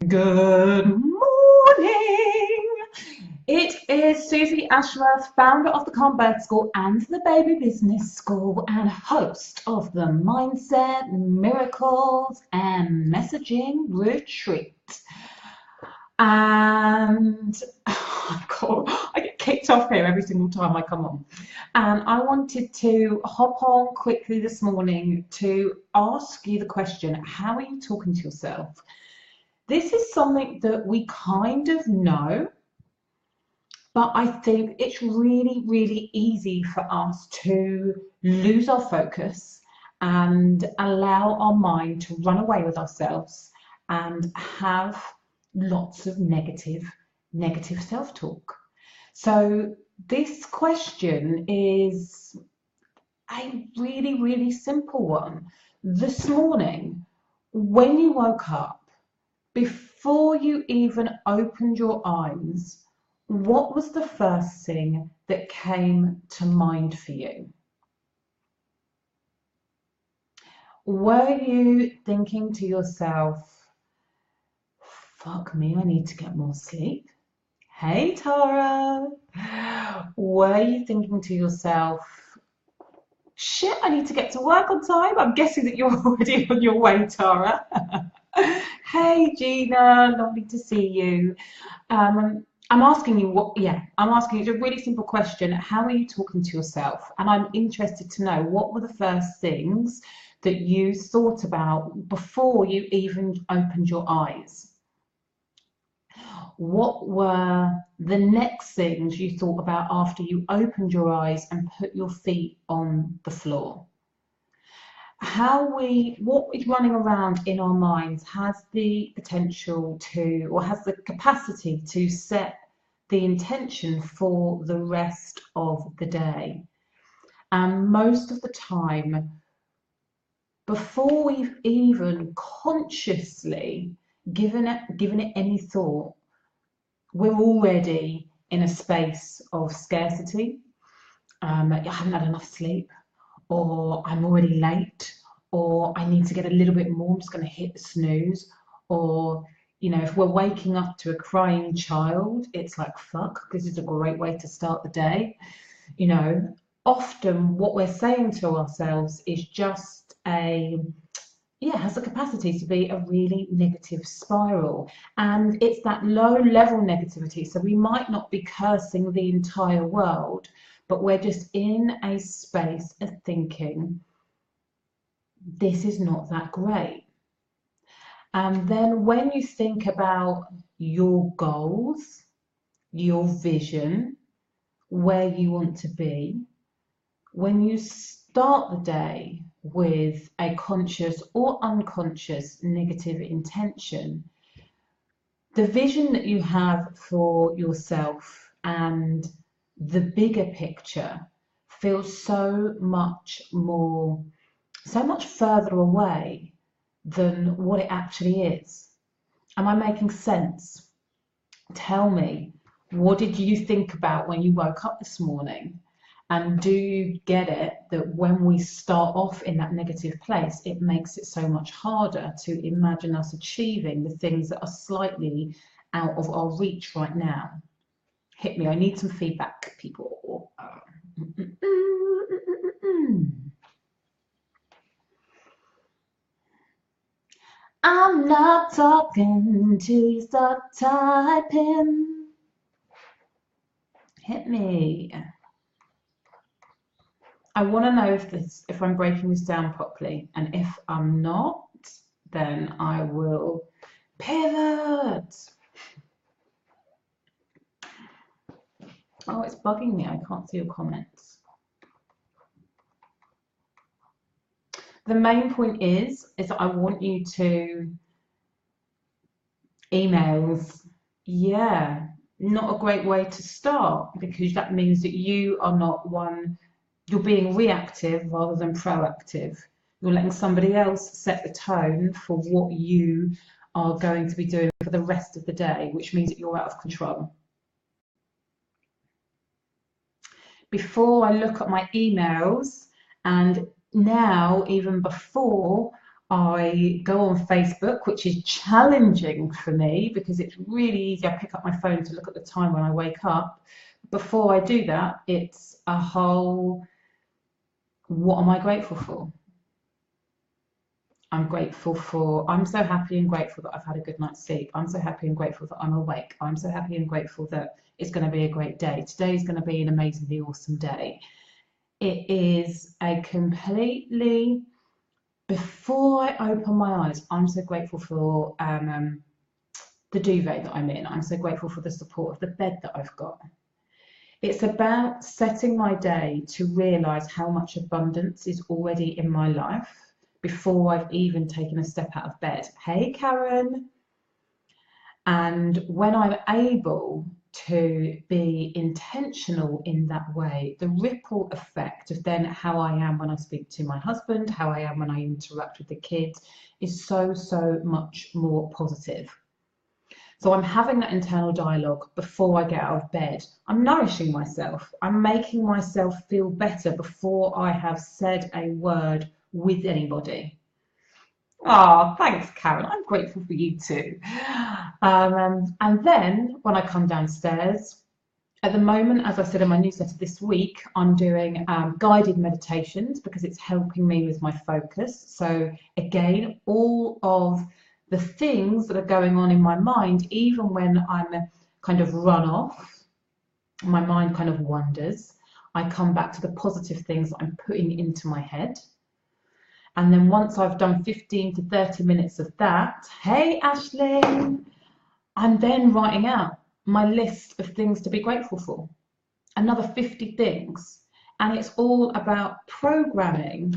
Good morning. It is Susie Ashworth, founder of the Calm Birth School and the Baby Business School, and host of the Mindset, Miracles, and Messaging Retreat. And God, I get kicked off here every single time I come on. And I wanted to hop on quickly this morning to ask you the question: how are you talking to yourself? This is something that we kind of know, but I think it's really, really easy for us to lose our focus and allow our mind to run away with ourselves and have lots of negative self-talk. So this question is a really, really simple one. This morning, when you woke up, before you even opened your eyes, what was the first thing that came to mind for you? Were you thinking to yourself, fuck me, I need to get more sleep? Hey, Tara. Were you thinking to yourself, shit, I need to get to work on time? I'm guessing that you're already on your way, Tara. Hey, Gina, lovely to see you. I'm asking you I'm asking you a really simple question. How are you talking to yourself? And I'm interested to know, what were the first things that you thought about before you even opened your eyes? What were the next things you thought about after you opened your eyes and put your feet on the floor? What is running around in our minds has the potential to, or has the capacity to set the intention for the rest of the day. And most of the time, before we've even consciously given it any thought, we're already in a space of scarcity. I haven't had enough sleep, or I'm already late, or I need to get a little bit more, I'm just going to hit the snooze. Or, if we're waking up to a crying child, it's like, fuck, this is a great way to start the day. Often what we're saying to ourselves is just has the capacity to be a really negative spiral. And it's that low level negativity. So we might not be cursing the entire world, but we're just in a space of thinking, this is not that great. And then when you think about your goals, your vision, where you want to be, when you start the day with a conscious or unconscious negative intention, the vision that you have for yourself and the bigger picture feels so much further away than what it actually is. Am I making sense? Tell me, what did you think about when you woke up this morning? And do you get it that when we start off in that negative place, it makes it so much harder to imagine us achieving the things that are slightly out of our reach right now? Hit me, I need some feedback, people. I'm not talking till you start typing. Hit me. I want to know if I'm breaking this down properly, and if I'm not, then I will pivot. Oh, it's bugging me. I can't see your comments. The main point is that I want you to emails. Yeah, not a great way to start, because that means that you are not one. You're being reactive rather than proactive. You're letting somebody else set the tone for what you are going to be doing for the rest of the day, which means that you're out of control. Before I look at my emails, and now even before I go on Facebook, which is challenging for me because it's really easy. I pick up my phone to look at the time when I wake up. Before I do that, it's a whole, what am I grateful for? I'm so happy and grateful that I've had a good night's sleep. I'm so happy and grateful that I'm awake. I'm so happy and grateful that it's going to be a great day. Today's going to be an amazingly awesome day. It is a completely, before I open my eyes, I'm so grateful for the duvet that I'm in. I'm so grateful for the support of the bed that I've got. It's about setting my day to realize how much abundance is already in my life before I've even taken a step out of bed. Hey, Karen. And when I'm able to be intentional in that way, the ripple effect of then how I am when I speak to my husband, how I am when I interact with the kids is so, so much more positive. So I'm having that internal dialogue before I get out of bed. I'm nourishing myself. I'm making myself feel better before I have said a word with anybody. Oh, thanks, Karen. I'm grateful for you too. And then when I come downstairs, at the moment, as I said in my newsletter this week, I'm doing guided meditations because it's helping me with my focus. So again, all of the things that are going on in my mind, even when I'm kind of run off, my mind kind of wanders, I come back to the positive things that I'm putting into my head. And then once I've done 15 to 30 minutes of that, hey, Ashley, I'm then writing out my list of things to be grateful for, another 50 things. And it's all about programming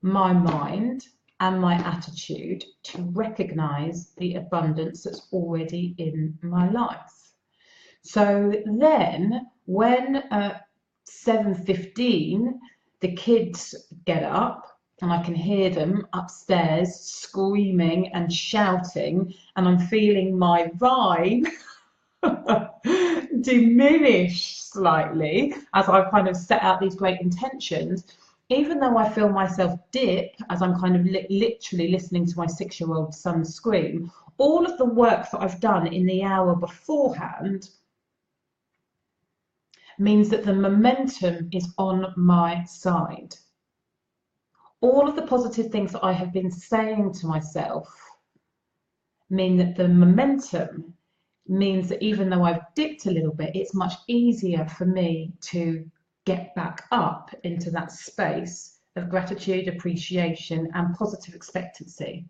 my mind and my attitude to recognize the abundance that's already in my life. So then when at 7:15 the kids get up, and I can hear them upstairs screaming and shouting, and I'm feeling my vibe diminish slightly as I've kind of set out these great intentions, even though I feel myself dip as I'm kind of literally listening to my 6-year-old son scream, all of the work that I've done in the hour beforehand means that the momentum is on my side. All of the positive things that I have been saying to myself mean that the momentum means that even though I've dipped a little bit, it's much easier for me to get back up into that space of gratitude, appreciation, and positive expectancy.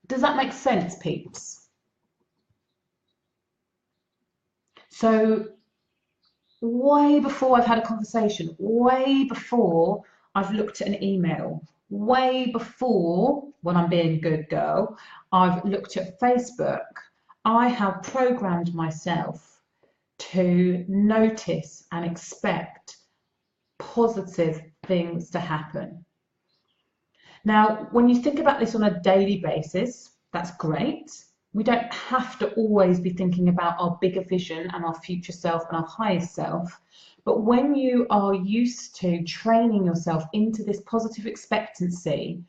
Does that make sense, peeps? So way before I've had a conversation, way before I've looked at an email, way before, when I'm being a good girl, I've looked at Facebook, I have programmed myself to notice and expect positive things to happen. Now, when you think about this on a daily basis, that's great. We don't have to always be thinking about our bigger vision and our future self and our highest self. But when you are used to training yourself into this positive expectancy,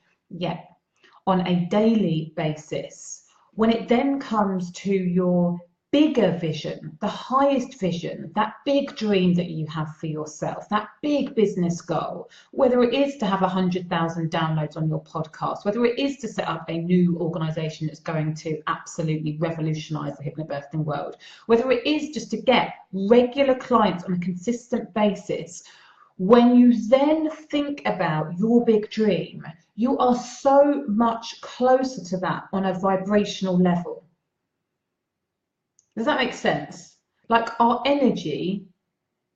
on a daily basis, when it then comes to your bigger vision, the highest vision, that big dream that you have for yourself, that big business goal, whether it is to have 100,000 downloads on your podcast, whether it is to set up a new organization that's going to absolutely revolutionize the hypnobirthing world, whether it is just to get regular clients on a consistent basis, when you then think about your big dream, you are so much closer to that on a vibrational level. Does that make sense? Like our energy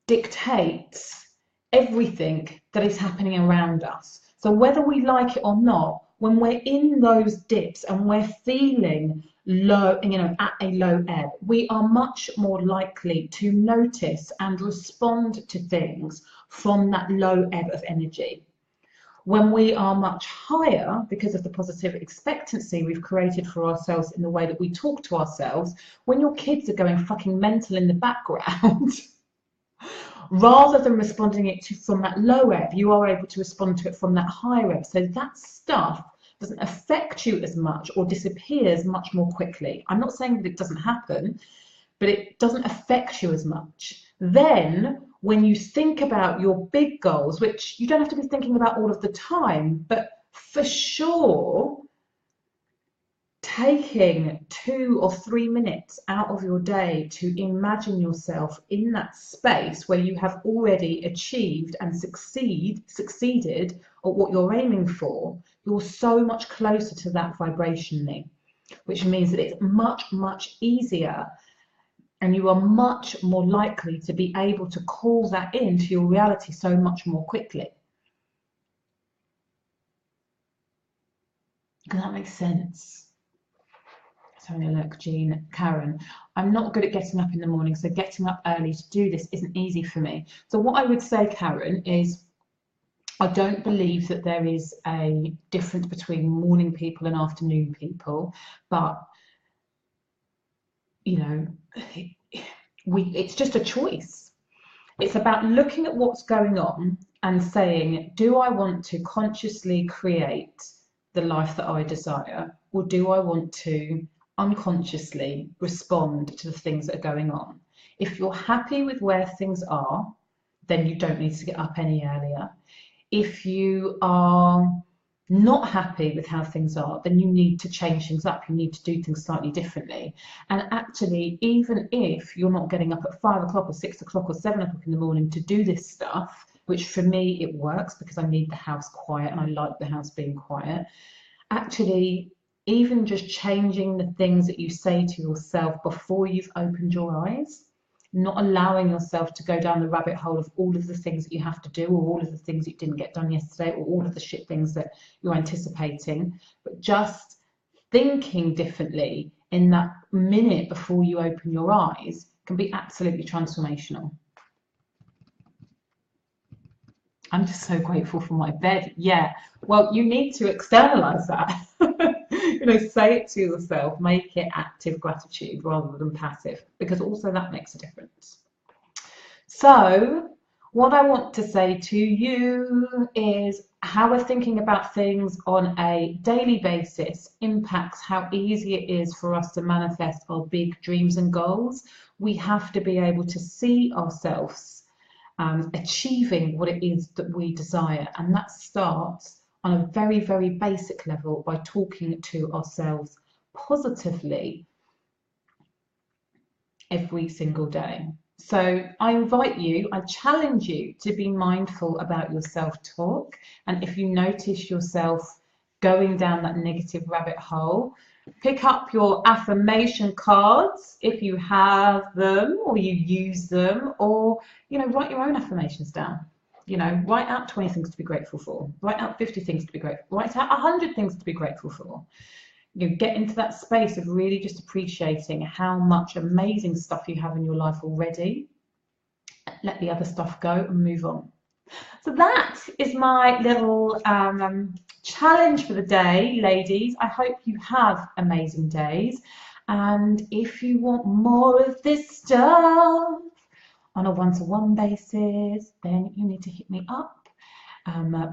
dictates everything that is happening around us. So whether we like it or not, when we're in those dips and we're feeling low, at a low ebb, we are much more likely to notice and respond to things from that low ebb of energy. When we are much higher, because of the positive expectancy we've created for ourselves in the way that we talk to ourselves, when your kids are going fucking mental in the background, rather than responding it to from that low ebb, you are able to respond to it from that higher ebb. So that stuff doesn't affect you as much or disappears much more quickly. I'm not saying that it doesn't happen, but it doesn't affect you as much. Then when you think about your big goals, which you don't have to be thinking about all of the time, but for sure, taking 2 or 3 minutes out of your day to imagine yourself in that space where you have already achieved and succeeded at what you're aiming for, you're so much closer to that vibrationally, which means that it's much, much easier and you are much more likely to be able to call that into your reality so much more quickly. Does that make sense? Having a look, Jean, Karen. I'm not good at getting up in the morning, so getting up early to do this isn't easy for me. So what I would say, Karen, is I don't believe that there is a difference between morning people and afternoon people, but you know, it's just a choice. It's about looking at what's going on and saying, do I want to consciously create the life that I desire, or do I want to unconsciously respond to the things that are going on? If you're happy with where things are, then you don't need to get up any earlier. If you are not happy with how things are, then you need to change things up. You need to do things slightly differently. And actually, even if you're not getting up at 5 o'clock or 6 o'clock or 7 o'clock in the morning to do this stuff, which for me it works because I need the house quiet and I like the house being quiet, actually, even just changing the things that you say to yourself before you've opened your eyes, not allowing yourself to go down the rabbit hole of all of the things that you have to do, or all of the things you didn't get done yesterday, or all of the shit things that you're anticipating, but just thinking differently in that minute before you open your eyes can be absolutely transformational. I'm just so grateful for my bed. Yeah, well, you need to externalize that. You know, say it to yourself, make it active gratitude rather than passive, because also that makes a difference. So what I want to say to you is how we're thinking about things on a daily basis impacts how easy it is for us to manifest our big dreams and goals. We have to be able to see ourselves achieving what it is that we desire, and that starts on a very, very basic level by talking to ourselves positively every single day. So I invite you, I challenge you to be mindful about your self-talk, and if you notice yourself going down that negative rabbit hole, pick up your affirmation cards if you have them or you use them, or you know, write your own affirmations down. You know, write out 20 things to be grateful for, write out 50 things to be grateful for, write out 100 things to be grateful for. You know, get into that space of really just appreciating how much amazing stuff you have in your life already. Let the other stuff go and move on. So that is my little challenge for the day, ladies. I hope you have amazing days. And if you want more of this stuff on a one-to-one basis, then you need to hit me up,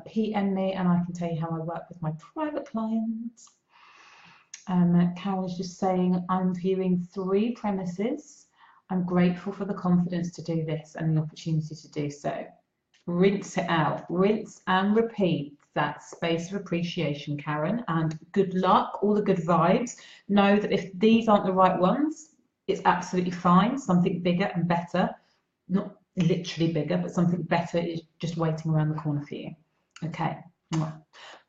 PM me, and I can tell you how I work with my private clients. Carol's just saying, I'm viewing 3 premises. I'm grateful for the confidence to do this and the opportunity to do so. Rinse it out, rinse and repeat that space of appreciation, Karen, and good luck, all the good vibes. Know that if these aren't the right ones, it's absolutely fine. Something bigger and better, not literally bigger, but something better is just waiting around the corner for you. Okay.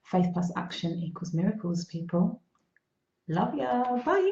Faith plus action equals miracles, people. Love ya. Bye.